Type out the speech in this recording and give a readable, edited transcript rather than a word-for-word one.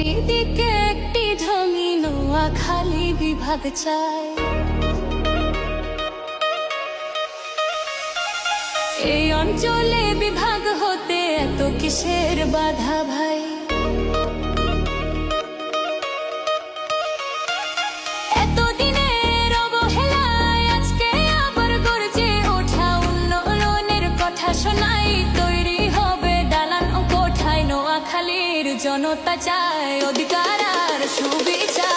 চারিদিকে একটি ঢঙি নোয়াখালী বিভাগ চাই। এই অঞ্চলে বিভাগ হতে এত কিসের বাধা ভাই? এতদিনের অবহেলায় আজকে আবার গর্জে ওঠা উন্নয়নের কথা শোনাই। তৈরি হবে দালান ও কোঠায়, নোয়াখালীর জনতা চায় অধিকার আর সুবিচার।